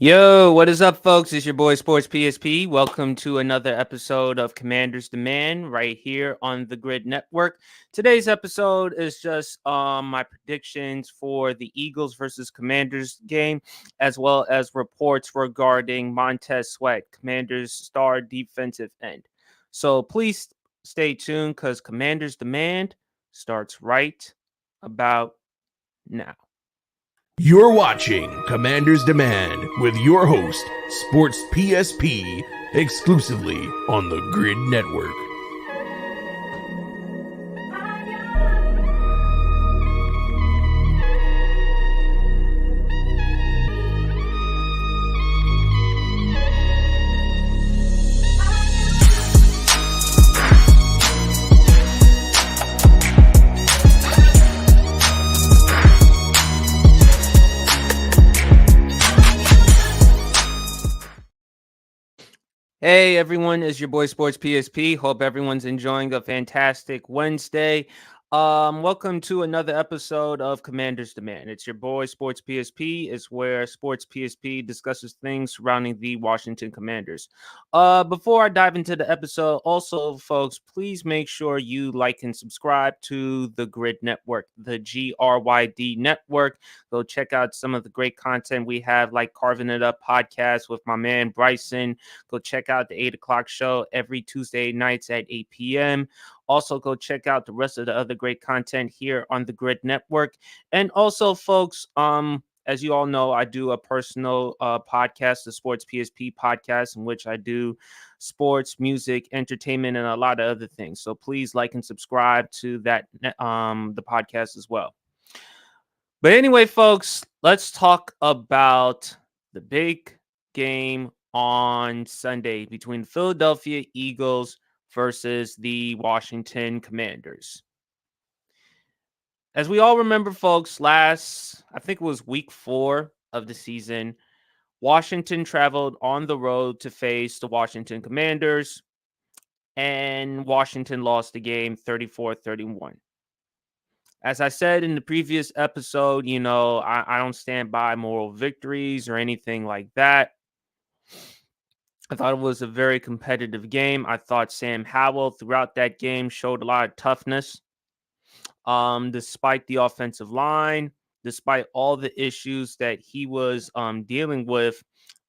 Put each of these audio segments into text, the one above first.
Yo, what is up, folks? It's your boy Sports PSP. Welcome to another episode of Commanders Demand right here on the Grid Network. Today's episode is just my predictions for the Eagles versus Commanders game, as well as reports regarding Montez Sweat, Commanders star defensive end. So please stay tuned because Commanders Demand starts right about now. You're watching Commander's Demand with your host, Sports PSP, exclusively on the Grid Network. Hey everyone, it's your boy Sports PSP. Hope everyone's enjoying a fantastic Wednesday. Welcome to another episode of Commanders Demand. It's your boy Sports PSP. It's where Sports PSP discusses things surrounding the Washington Commanders. Before I dive into the episode, also folks, please make sure you like and subscribe to the Grid Network, the GRYD Network. Go check out some of the great content we have, like Carving It Up podcast with my man Bryson. Go check out the 8 o'clock show every Tuesday nights at 8 p.m. Also, go check out the rest of the other great content here on the Grid Network. And also, folks, as you all know, I do a personal podcast, the Sports PSP podcast, in which I do sports, music, entertainment, and a lot of other things. So please like and subscribe to that the podcast as well. But anyway, folks, let's talk about the big game on Sunday between Philadelphia Eagles versus the Washington Commanders. As we all remember, folks, I think it was week 4 of the season, Washington traveled on the road to face the Washington Commanders, and Washington lost the game 34-31. As I said in the previous episode, I don't stand by moral victories or anything like that. I thought it was a very competitive game. I thought Sam Howell throughout that game showed a lot of toughness. Despite the offensive line, despite all the issues that he was dealing with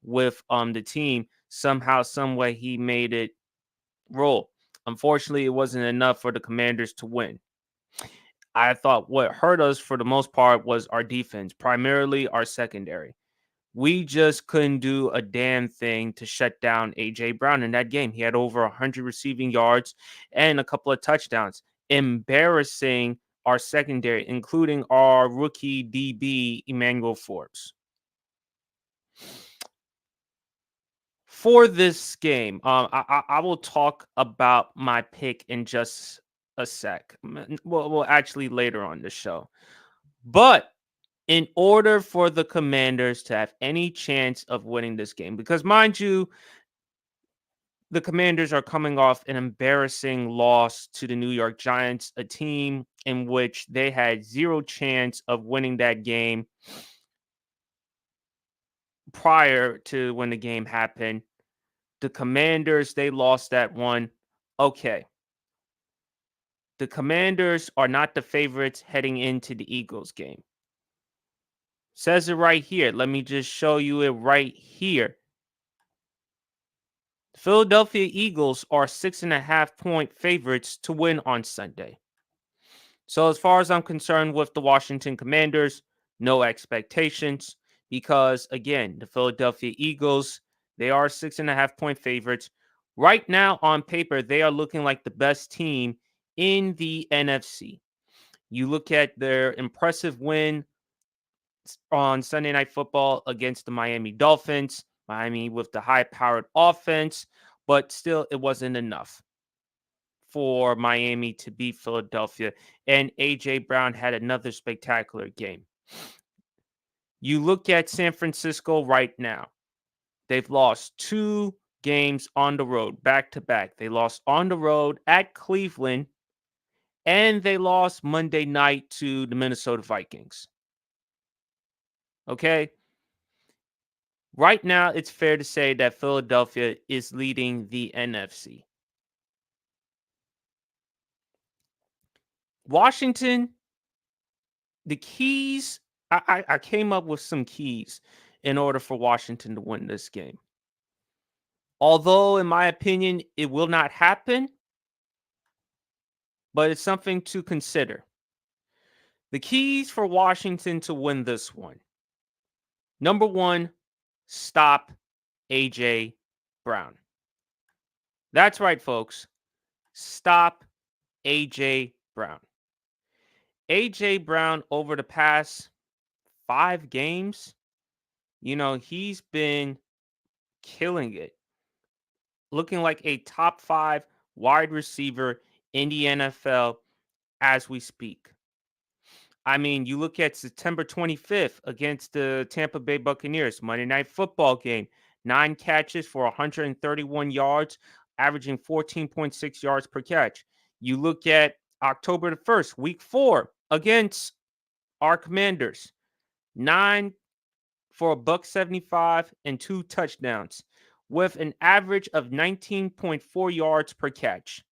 the team, somehow, some way he made it roll. Unfortunately, it wasn't enough for the Commanders to win. I thought what hurt us for the most part was our defense, primarily our secondary. We just couldn't do a damn thing to shut down A.J. Brown in that game. He had over 100 receiving yards and a couple of touchdowns, embarrassing our secondary, including our rookie DB, Emmanuel Forbes. For this game, I will talk about my pick in just a sec. Well, actually later on the show. But in order for the Commanders to have any chance of winning this game, because mind you, the Commanders are coming off an embarrassing loss to the New York Giants, a team in which they had zero chance of winning that game prior to when the game happened. The Commanders, they lost that one. Okay. The Commanders are not the favorites heading into the Eagles game. Says it right here. Let me just show you it right here. Philadelphia Eagles are 6.5-point favorites to win on Sunday. So as far as I'm concerned with the Washington Commanders, no expectations because, again, the Philadelphia Eagles, they are 6.5-point favorites. Right now on paper, they are looking like the best team in the NFC. You look at their impressive win on Sunday Night Football against the Miami Dolphins. Miami with the high-powered offense, but still it wasn't enough for Miami to beat Philadelphia. And A.J. Brown had another spectacular game. You look at San Francisco right now. They've lost 2 games on the road, back-to-back. They lost on the road at Cleveland, and they lost Monday night to the Minnesota Vikings. Okay? Right now, it's fair to say that Philadelphia is leading the NFC. Washington, the keys, I came up with some keys in order for Washington to win this game. Although, in my opinion, it will not happen, but it's something to consider. The keys for Washington to win this one. Number one, stop AJ Brown. That's right, folks. Stop AJ Brown. AJ Brown, over the past 5 games, he's been killing it, looking like a top 5 wide receiver in the NFL as we speak. I mean, you look at September 25th against the Tampa Bay Buccaneers, Monday Night Football game, 9 catches for 131 yards, averaging 14.6 yards per catch. You look at October the 1st, week 4, against our Commanders, 9 for $175 and 2 touchdowns, with an average of 19.4 yards per catch.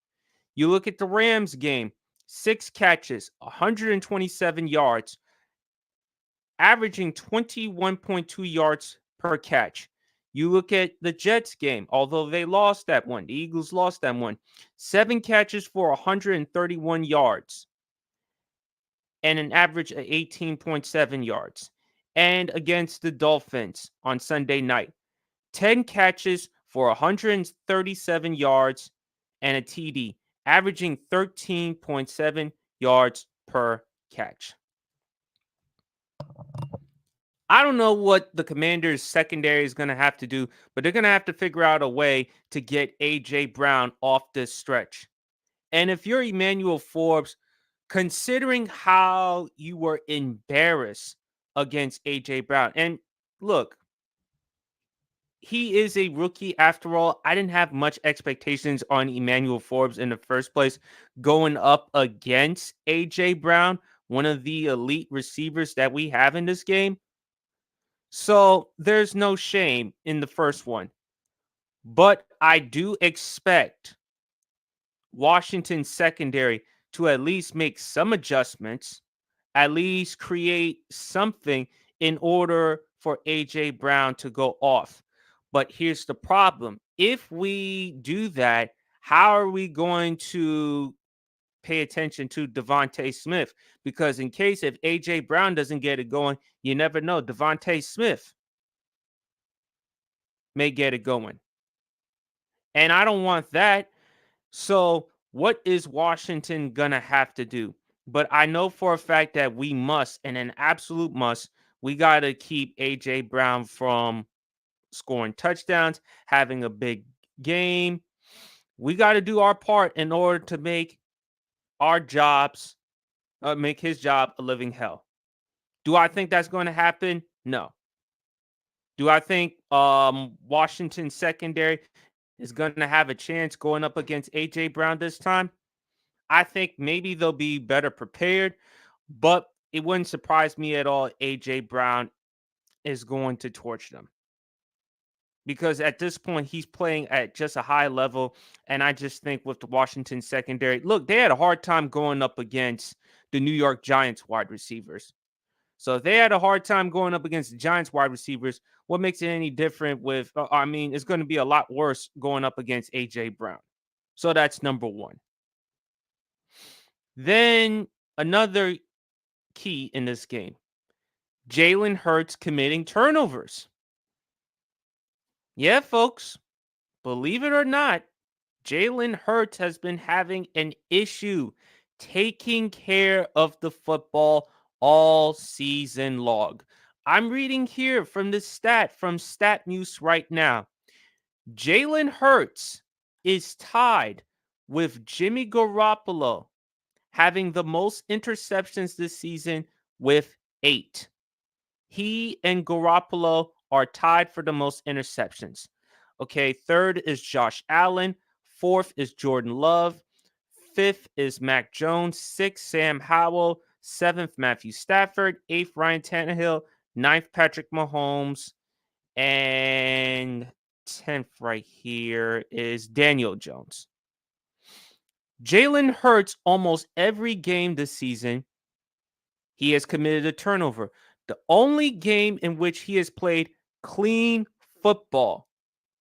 You look at the Rams game, 6 catches, 127 yards, averaging 21.2 yards per catch. You look at the Jets game, although they lost that one, the Eagles lost that one, 7 catches for 131 yards and an average of 18.7 yards. And against the Dolphins on Sunday night, 10 catches for 137 yards and a TD, averaging 13.7 yards per catch. I don't know what the Commanders' secondary is going to have to do, but they're going to have to figure out a way to get A.J. Brown off this stretch. And if you're Emmanuel Forbes, considering how you were embarrassed against A.J. Brown, and look, he is a rookie after all. I didn't have much expectations on Emmanuel Forbes in the first place going up against A.J. Brown, one of the elite receivers that we have in this game. So there's no shame in the first one. But I do expect Washington secondary to at least make some adjustments, at least create something in order for A.J. Brown to go off. But here's the problem. If we do that, how are we going to pay attention to Devontae Smith? Because in case if A.J. Brown doesn't get it going, you never know. Devontae Smith may get it going. And I don't want that. So what is Washington going to have to do? But I know for a fact that we must, and an absolute must, we got to keep A.J. Brown from scoring touchdowns, having a big game. We got to do our part in order to make our jobs, make his job a living hell. Do I think that's going to happen? No. Do I think Washington secondary is going to have a chance going up against A.J. Brown this time? I think maybe they'll be better prepared, but it wouldn't surprise me at all. A.J. Brown is going to torch them because at this point he's playing at just a high level. And I just think with the Washington secondary, look, they had a hard time going up against the New York Giants wide receivers. So if they had a hard time going up against the Giants wide receivers, what makes it any different with, it's going to be a lot worse going up against A.J. Brown. So that's number one. Then another key in this game, Jalen Hurts committing turnovers. Yeah, folks, believe it or not, Jalen Hurts has been having an issue taking care of the football all season long. I'm reading here from the from StatMuse right now. Jalen Hurts is tied with Jimmy Garoppolo having the most interceptions this season with 8. He and Garoppolo are tied for the most interceptions. Okay, third is Josh Allen. Fourth is Jordan Love. Fifth is Mac Jones. Sixth, Sam Howell. Seventh, Matthew Stafford. Eighth, Ryan Tannehill. Ninth, Patrick Mahomes. And 10th right here is Daniel Jones. Jalen Hurts, almost every game this season, he has committed a turnover. The only game in which he has played clean football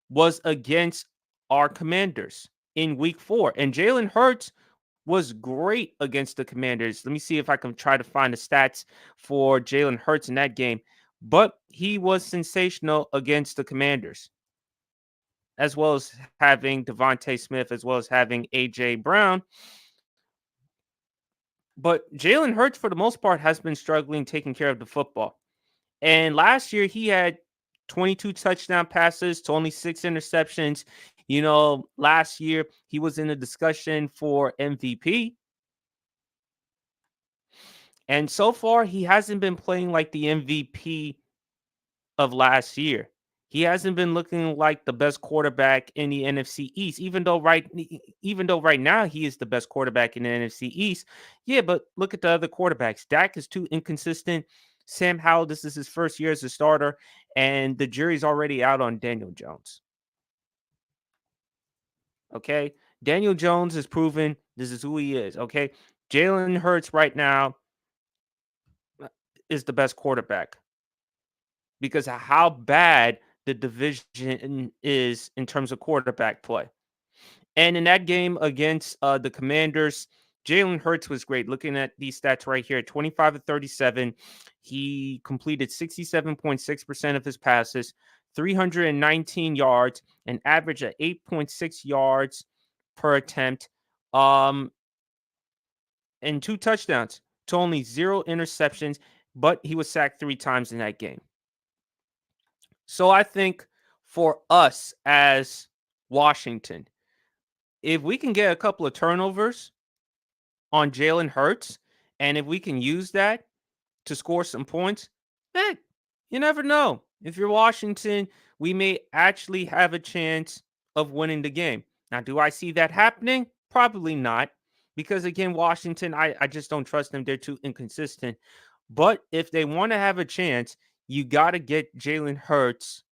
was against our Commanders in week 4. And Jalen Hurts was great against the Commanders. Let me see if I can try to find the stats for Jalen Hurts in that game. But he was sensational against the Commanders, as well as having Devontae Smith, as well as having A.J. Brown. But Jalen Hurts, for the most part, has been struggling taking care of the football. And last year, he had 22 touchdown passes to only 6 interceptions. You know, last year, he was in a discussion for MVP. And so far, he hasn't been playing like the MVP of last year. He hasn't been looking like the best quarterback in the NFC East, even though right now he is the best quarterback in the NFC East. Yeah, but look at the other quarterbacks. Dak is too inconsistent. Sam Howell, this is his first year as a starter, and the jury's already out on Daniel Jones. Okay, Daniel Jones has proven this is who he is. Okay, Jalen Hurts right now is the best quarterback because of how bad the division is in terms of quarterback play. And in that game against the Commanders, Jalen Hurts was great. Looking at these stats right here, 25 of 37. He completed 67.6% of his passes, 319 yards, an average of 8.6 yards per attempt, and 2 touchdowns to only 0 interceptions, but he was sacked 3 times in that game. So I think for us as Washington, if we can get a couple of turnovers on Jalen Hurts, and if we can use that to score some points, man, you never know. If you're Washington, we may actually have a chance of winning the game. Now, do I see that happening? Probably not. Because again, Washington, I just don't trust them. They're too inconsistent. But if they want to have a chance, you got to get Jalen Hurts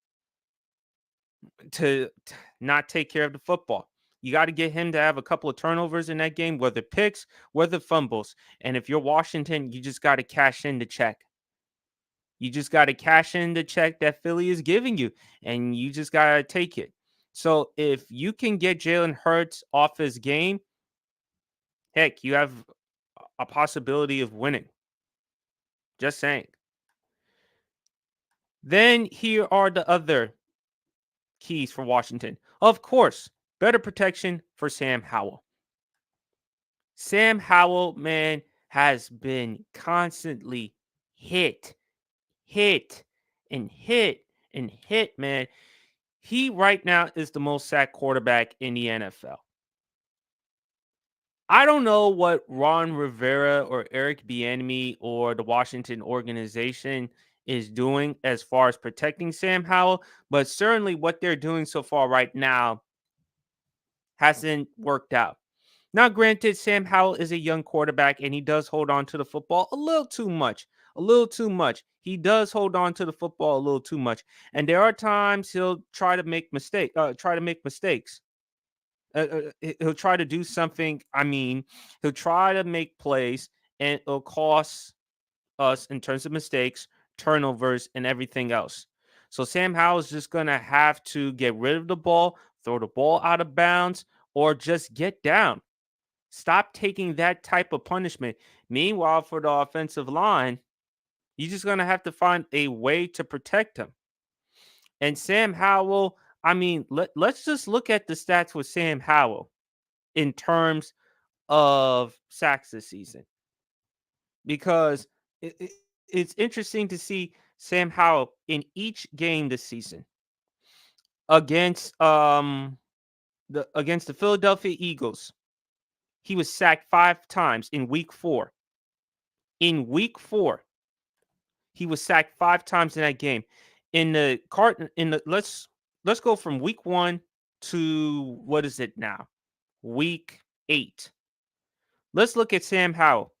to not take care of the football. You got to get him to have a couple of turnovers in that game, whether picks, whether fumbles. And if you're Washington, you just got to cash in the check. You just got to cash in the check that Philly is giving you, and you just got to take it. So if you can get Jalen Hurts off his game, heck, you have a possibility of winning. Just saying. Then here are the other keys for Washington. Of course, better protection for Sam Howell. Sam Howell, man, has been constantly hit, and hit, man. He right now is the most sacked quarterback in the NFL. I don't know what Ron Rivera or Eric Bieniemy or the Washington organization is doing as far as protecting Sam Howell, but certainly what they're doing so far right now hasn't worked out. Now, granted, Sam Howell is a young quarterback and he does hold on to the football a little too much. A little too much. He does hold on to the football a little too much. And there are times he'll try to make mistakes. He'll try to do something. I mean, he'll try to make plays and it'll cost us in terms of mistakes, turnovers, and everything else. So Sam Howell is just going to have to get rid of the ball, throw the ball out of bounds, or just get down. Stop taking that type of punishment. Meanwhile, for the offensive line, you're just going to have to find a way to protect him. And Sam Howell, I mean, let's just look at the stats with Sam Howell in terms of sacks this season. Because it's interesting to see Sam Howell in each game this season against the Philadelphia Eagles. He was sacked 5 times in week 4. In week 4, he was sacked 5 times in that game. Let's go from week 1 to what is it now? Week 8. Let's look at Sam Howell.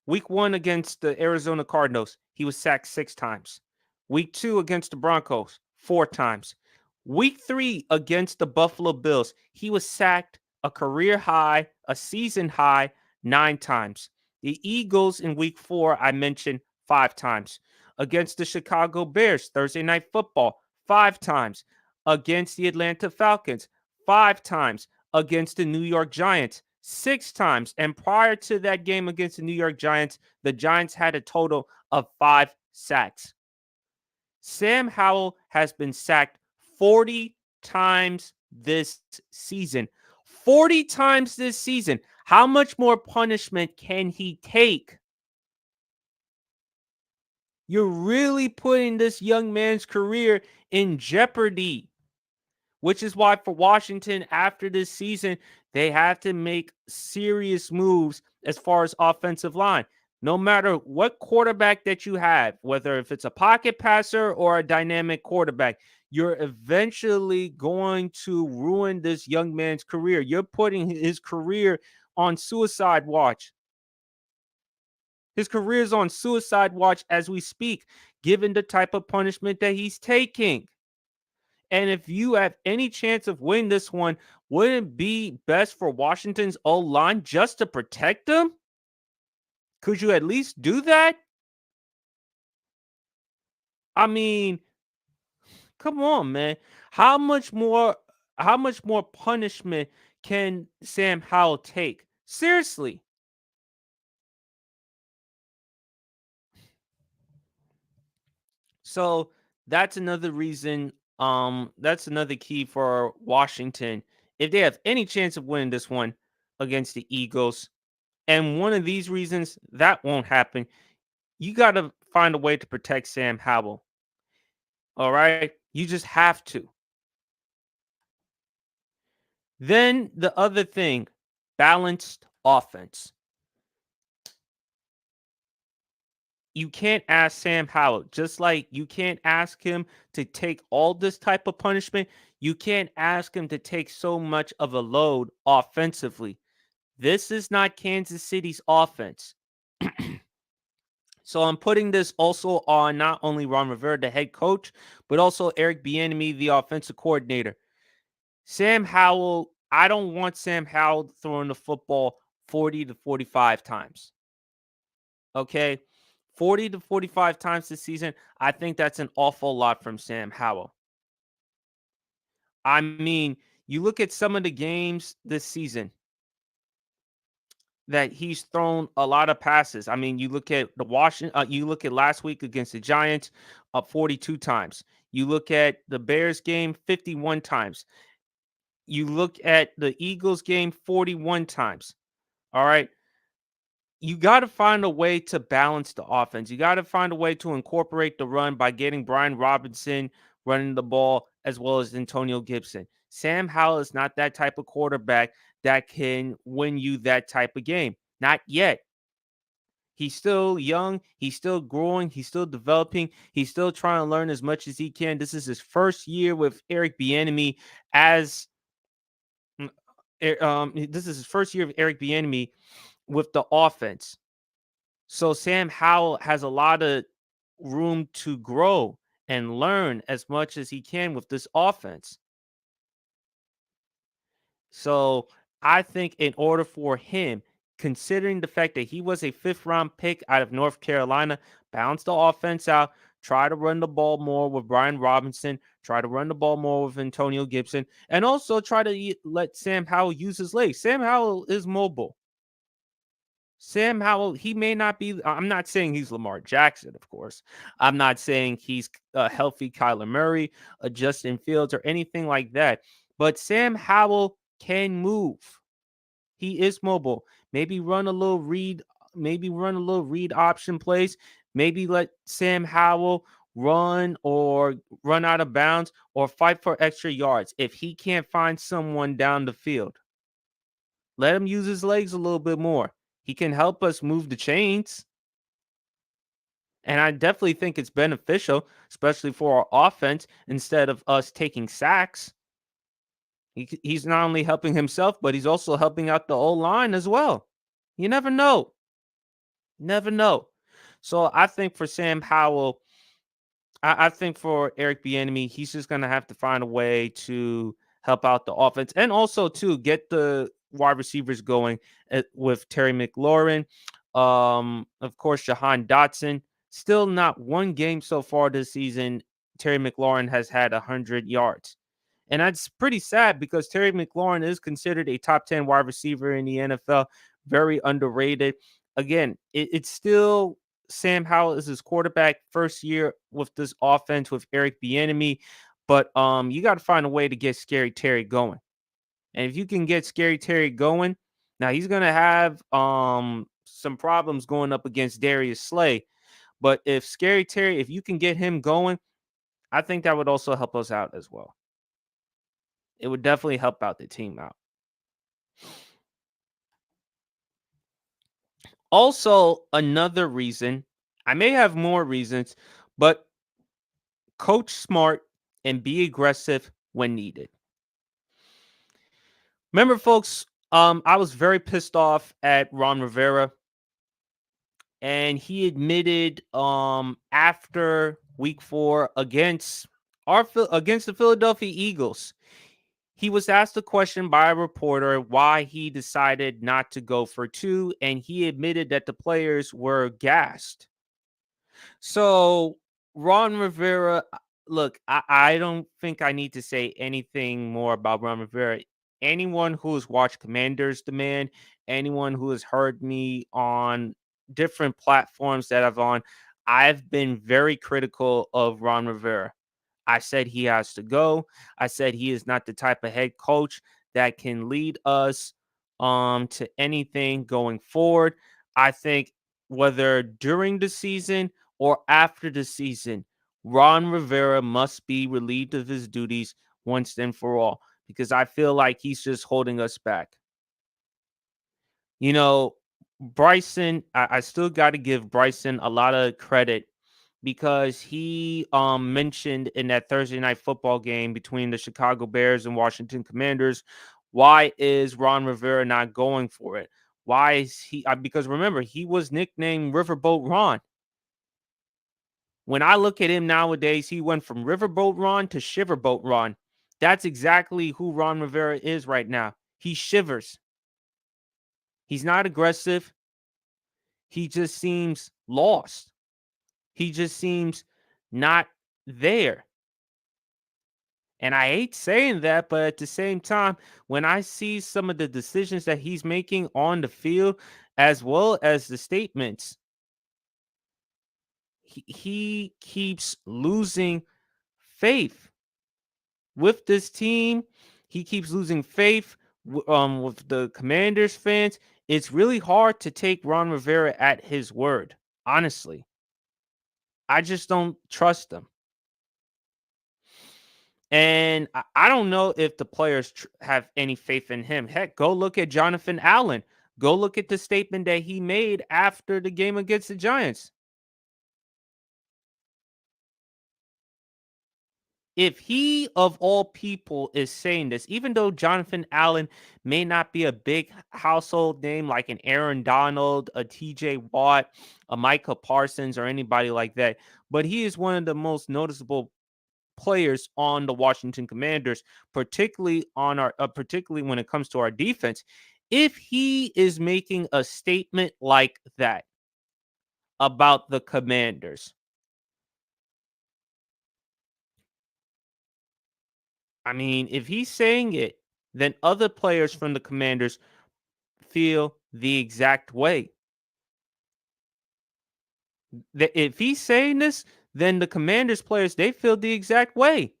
Week 1 against the Arizona Cardinals, he was sacked 6 times. Week 2 against the Broncos, 4 times. Week 3 against the Buffalo Bills, he was sacked a career high, a season high 9 times. The Eagles in week 4, I mentioned 5 times. Against the Chicago Bears, Thursday Night Football, 5 times. Against the Atlanta Falcons, 5 times. Against the New York Giants, 6 times. And prior to that game against the New York Giants, the Giants had a total of 5 sacks. Sam Howell has been sacked 40 times this season. 40 times this season. How much more punishment can he take? You're really putting this young man's career in jeopardy, which is why for Washington after this season, they have to make serious moves as far as offensive line. No matter what quarterback that you have, whether if it's a pocket passer or a dynamic quarterback, you're eventually going to ruin this young man's career. You're putting his career on suicide watch. His career is on suicide watch as we speak, given the type of punishment that he's taking. And if you have any chance of winning this one, wouldn't it be best for Washington's O-line just to protect them? Could you at least do that? I mean, come on, man. How much more punishment can Sam Howell take? Seriously. So that's another reason. That's another key for Washington. If they have any chance of winning this one against the Eagles, and one of these reasons that won't happen, you got to find a way to protect Sam Howell. All right. You just have to. Then the other thing, balanced offense. You can't ask Sam Howell, just like you can't ask him to take all this type of punishment. You can't ask him to take so much of a load offensively. This is not Kansas City's offense. So I'm putting this also on not only Ron Rivera, the head coach, but also Eric Bieniemy, the offensive coordinator. Sam Howell, I don't want Sam Howell throwing the football 40 to 45 times. Okay? 40 to 45 times this season, I think that's an awful lot from Sam Howell. I mean, you look at some of the games this season that he's thrown a lot of passes. I mean, you look at the Washington, you look at last week against the Giants, 42 times. You look at the Bears game, 51 times. You look at the Eagles game, 41 times. All right. You got to find a way to balance the offense. You got to find a way to incorporate the run by getting Brian Robinson running the ball as well as Antonio Gibson. Sam Howell is not that type of quarterback that can win you that type of game. Not yet. He's still young. He's still growing. He's still developing. He's still trying to learn as much as he can. This is his first year with Eric Bieniemy as this is his first year of Eric Bieniemy with the offense. So Sam Howell has a lot of room to grow and learn as much as he can with this offense. So I think in order for him, considering the fact that he was a 5th-round pick out of North Carolina, balance the offense out, try to run the ball more with Brian Robinson, try to run the ball more with Antonio Gibson, and also try to let Sam Howell use his legs. Sam Howell is mobile. Sam Howell, he may not be. I'm not saying he's Lamar Jackson, of course. I'm not saying he's a healthy Kyler Murray, a Justin Fields, or anything like that. But Sam Howell can move. He is mobile. Maybe run a little read. Maybe run a little read option plays. Maybe let Sam Howell run or run out of bounds or fight for extra yards if he can't find someone down the field. Let him use his legs a little bit more. He can help us move the chains. And I definitely think it's beneficial, especially for our offense, instead of us taking sacks. He's not only helping himself, but he's also helping out the O-line as well. You never know. Never know. So I think for Sam Howell, I think for Eric Bieniemy, he's just gonna have to find a way to help out the offense, and also to get the wide receivers going with Terry McLaurin, of course, Jahan Dotson. Still not one game so far this season. Terry McLaurin has had 100 yards, and that's pretty sad because Terry McLaurin is considered a top 10 wide receiver in the NFL. Very underrated. Again, it's still Sam Howell is his quarterback, first year with this offense with Eric Bieniemy, but you got to find a way to get Scary Terry going. And if you can get Scary Terry going, now he's gonna have some problems going up against Darius Slay. But if Scary Terry, if you can get him going, I think that would also help us out as well. It would definitely help out the team out. Also, another reason, I may have more reasons, but coach smart and be aggressive when needed. Remember, folks, I was very pissed off at Ron Rivera, and he admitted after week 4 against the Philadelphia Eagles, he was asked a question by a reporter why he decided not to go for 2, and he admitted that the players were gassed. So, Ron Rivera, look, I don't think I need to say anything more about Ron Rivera. Anyone who has watched Commanders Demand, anyone who has heard me on different platforms that I've on, I've been very critical of Ron Rivera. I said he has to go. I said he is not the type of head coach that can lead us to anything going forward. I think whether during the season or after the season, Ron Rivera must be relieved of his duties once and for all because I feel like he's just holding us back. You know, Bryson, I still got to give Bryson a lot of credit because he mentioned in that Thursday night football game between the Chicago Bears and Washington Commanders, why is Ron Rivera not going for it? Why is he? Because remember, he was nicknamed Riverboat Ron. When I look at him nowadays, he went from Riverboat Ron to Shiverboat Ron. That's exactly who Ron Rivera is right now. He shivers. He's not aggressive. He just seems lost. He just seems not there. And I hate saying that, but at the same time, when I see some of the decisions that he's making on the field, as well as the statements, he keeps losing faith with this team. He keeps losing faith with the Commanders fans. It's really hard to take Ron Rivera at his word, honestly. I just don't trust him. And I don't know if the players have any faith in him. Heck, go look at Jonathan Allen. Go look at the statement that he made after the game against the Giants. If he, of all people, is saying this, even though Jonathan Allen may not be a big household name like an Aaron Donald, a TJ Watt, a Micah Parsons, or anybody like that, but he is one of the most noticeable players on the Washington Commanders, particularly when it comes to our defense. If he is making a statement like that about the Commanders, I mean, if he's saying it, then other players from the Commanders feel the exact way. If he's saying this, then the Commanders players, they feel the exact way.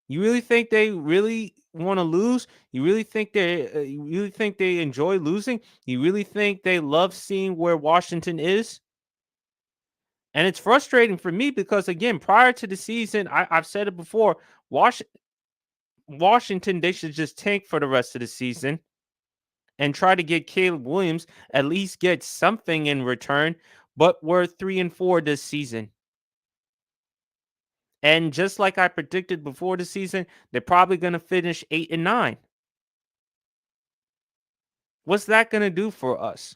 You really think they really want to lose? You really think they enjoy losing? You really think they love seeing where Washington is? And it's frustrating for me because again, prior to the season, I've said it before, Wash, Washington, they should just tank for the rest of the season and try to get Caleb Williams, at least get something in return. But we're 3-4 this season. And just like I predicted before the season, they're probably going to finish 8-9. What's that going to do for us?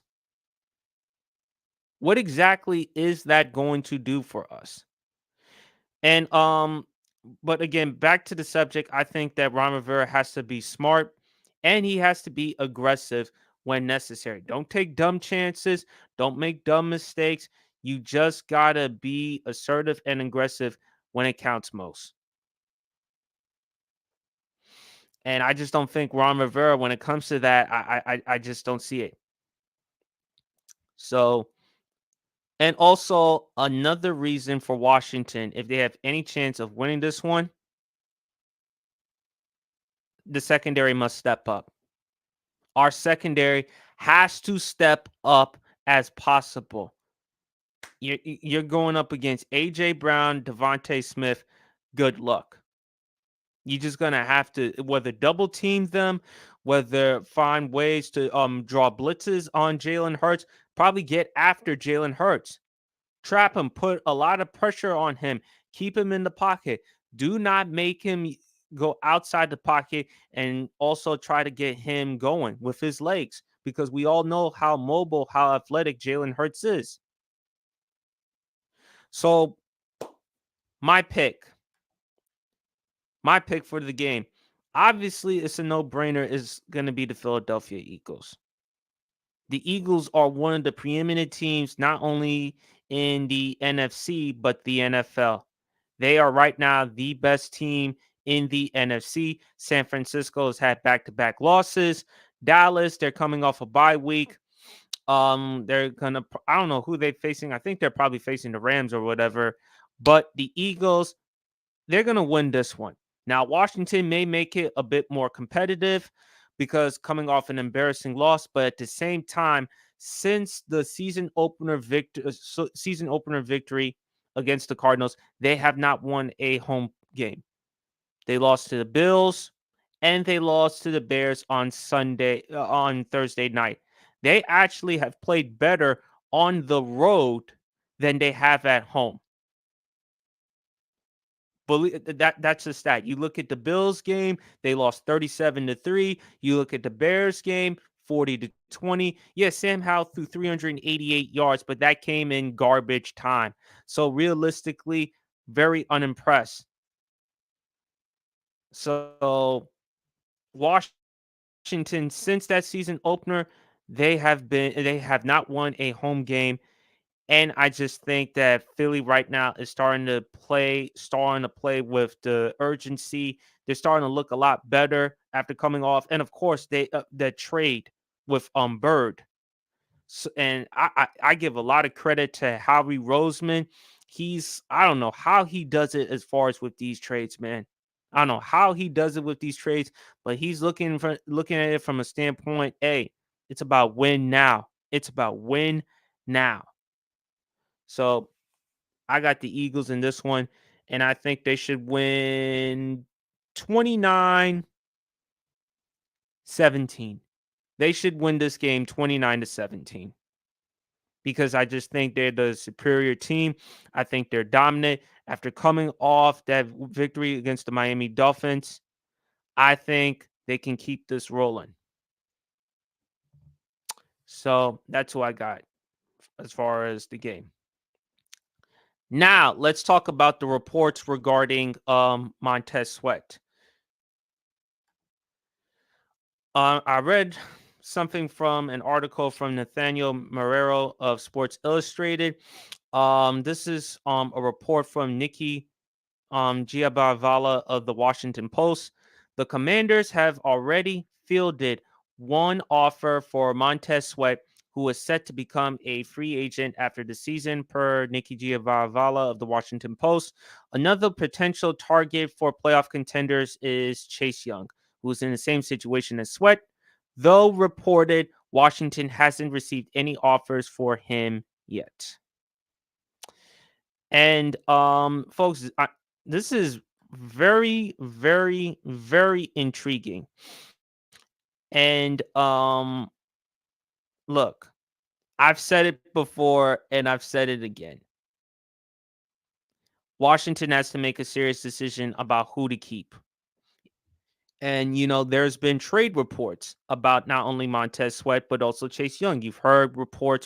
What exactly is that going to do for us? And but again, back to the subject, I think that Ron Rivera has to be smart and he has to be aggressive when necessary. Don't take dumb chances, don't make dumb mistakes. You just gotta be assertive and aggressive when it counts most. And I just don't think Ron Rivera, when it comes to that, I just don't see it. So, and also another reason for Washington, if they have any chance of winning this one, the secondary must step up. Our secondary has to step up as possible. You're going up against AJ Brown, Devontae Smith. Good luck. You're just gonna have to whether double team them, whether find ways to draw blitzes on Jalen Hurts. Probably get after Jalen Hurts, trap him, put a lot of pressure on him, keep him in the pocket. Do not make him go outside the pocket, and also try to get him going with his legs because we all know how mobile, how athletic Jalen Hurts is. So my pick, my pick for the game, obviously it's a no-brainer, is going to be the Philadelphia Eagles. The Eagles are one of the preeminent teams, not only in the NFC, but the NFL. They are right now the best team in the NFC. San Francisco has had back-to-back losses. Dallas, they're coming off a bye week. They're gonna, I don't know who they're facing. I think they're probably facing the Rams or whatever. But the Eagles, they're going to win this one. Now, Washington may make it a bit more competitive because coming off an embarrassing loss, but at the same time, since the season opener victory against the Cardinals, they have not won a home game. They lost to the Bills and they lost to the Bears on Thursday night. They actually have played better on the road than they have at home. That's a stat. You look at the Bills game, they lost 37-3. You look at the Bears game, 40-20. Yeah, Sam Howell threw 388 yards, but that came in garbage time. So realistically, very unimpressed. So Washington, since that season opener, they have not won a home game. And I just think that Philly right now is starting to play with the urgency. They're starting to look a lot better after coming off, and of course, the trade with Bird. So, and I give a lot of credit to Howie Roseman. I don't know how he does it as far as with these trades, man. I don't know how he does it with these trades, but he's looking at it from a standpoint. Hey, it's about win now. It's about win now. So I got the Eagles in this one, and I think they should win 29-17. They should win this game 29-17 because I just think they're the superior team. I think they're dominant. After coming off that victory against the Miami Dolphins, I think they can keep this rolling. So that's who I got as far as the game. Now, let's talk about the reports regarding Montez Sweat. I read something from an article from Nathaniel Marrero of Sports Illustrated. This is a report from Nikki Giabavala of the Washington Post. The Commanders have already fielded one offer for Montez Sweat, who is set to become a free agent after the season, per Nikki Giabavala of the Washington Post. Another potential target for playoff contenders is Chase Young, who's in the same situation as Sweat. Though reported, Washington hasn't received any offers for him yet. And folks, this is very, very, very intriguing. And look, I've said it before and I've said it again. Washington has to make a serious decision about who to keep. And, there's been trade reports about not only Montez Sweat, but also Chase Young. You've heard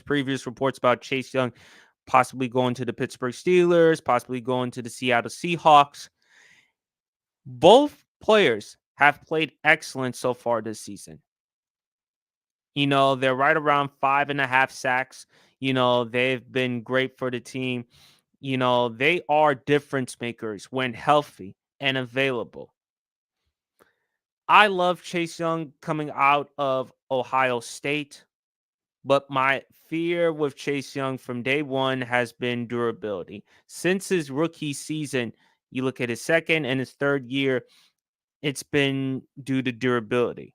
previous reports about Chase Young possibly going to the Pittsburgh Steelers, possibly going to the Seattle Seahawks. Both players have played excellent so far this season. They're right around 5.5 sacks. They've been great for the team. They are difference makers when healthy and available. I love Chase Young coming out of Ohio State, but my fear with Chase Young from day one has been durability. Since his rookie season, you look at his second and his third year, it's been due to durability.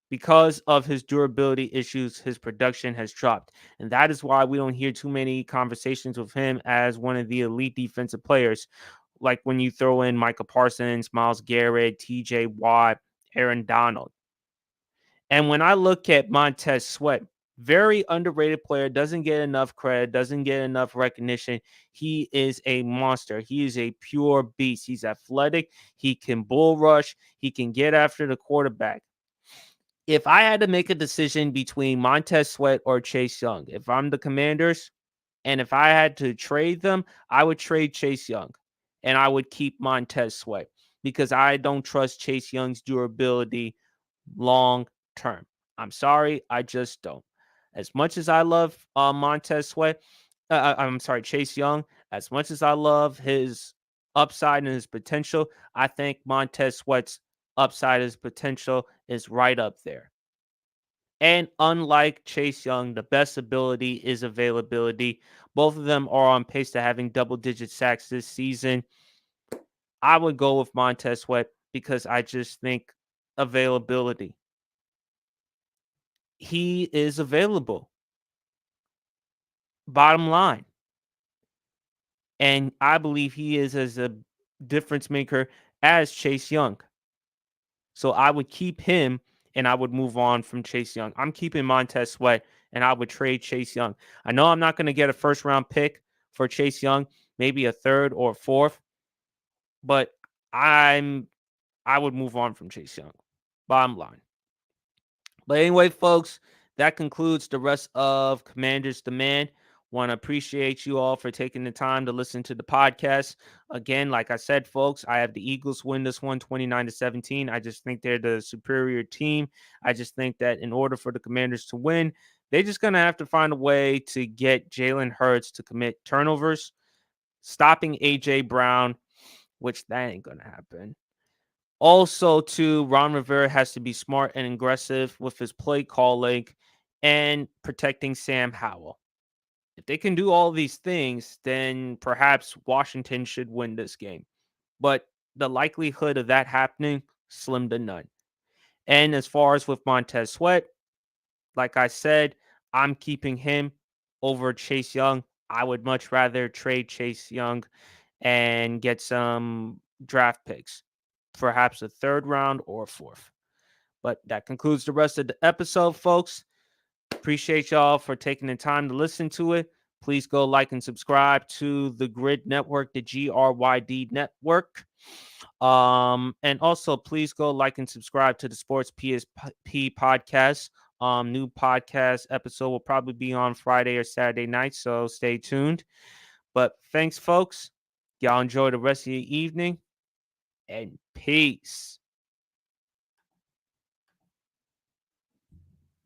Because of his durability issues, his production has dropped. And that is why we don't hear too many conversations with him as one of the elite defensive players. Like when you throw in Micah Parsons, Myles Garrett, TJ Watt, Aaron Donald. And when I look at Montez Sweat, very underrated player, doesn't get enough credit, doesn't get enough recognition. He is a monster. He is a pure beast. He's athletic. He can bull rush. He can get after the quarterback. If I had to make a decision between Montez Sweat or Chase Young, if I'm the Commanders, and if I had to trade them, I would trade Chase Young, and I would keep Montez Sweat because I don't trust Chase Young's durability long term. I'm sorry, I just don't. As much as I love Montez Sweat, I'm sorry, Chase Young, as much as I love his upside and his potential, I think Montez Sweat's upside, his potential is right up there. And unlike Chase Young, the best ability is availability. Both of them are on pace to having double-digit sacks this season. I would go with Montez Sweat because I just think availability. He is available. Bottom line. And I believe he is as a difference maker as Chase Young. So I would keep him and I would move on from Chase Young. I'm keeping Montez Sweat and I would trade Chase Young. I know I'm not going to get a first round pick for Chase Young, maybe a third or fourth, but I would move on from Chase Young. Bottom line. But anyway, folks, that concludes the rest of Commander's Demand. Want to appreciate you all for taking the time to listen to the podcast. Again, like I said, folks, I have the Eagles win this one 29-17. I just think they're the superior team. I just think that in order for the Commanders to win, they're just going to have to find a way to get Jalen Hurts to commit turnovers, stopping A.J. Brown, which that ain't going to happen. Also, too, Ron Rivera has to be smart and aggressive with his play calling and protecting Sam Howell. If they can do all these things, then perhaps Washington should win this game. But the likelihood of that happening, slim to none. And as far as with Montez Sweat, like I said, I'm keeping him over Chase Young. I would much rather trade Chase Young and get some draft picks, perhaps a third round or fourth. But that concludes the rest of the episode, folks. Appreciate y'all for taking the time to listen to it. Please go like and subscribe to the Grid Network, the GRYD Network. And also, please go like and subscribe to the Sports PSP podcast. New podcast episode will probably be on Friday or Saturday night, so stay tuned. But thanks, folks. Y'all enjoy the rest of your evening, and peace.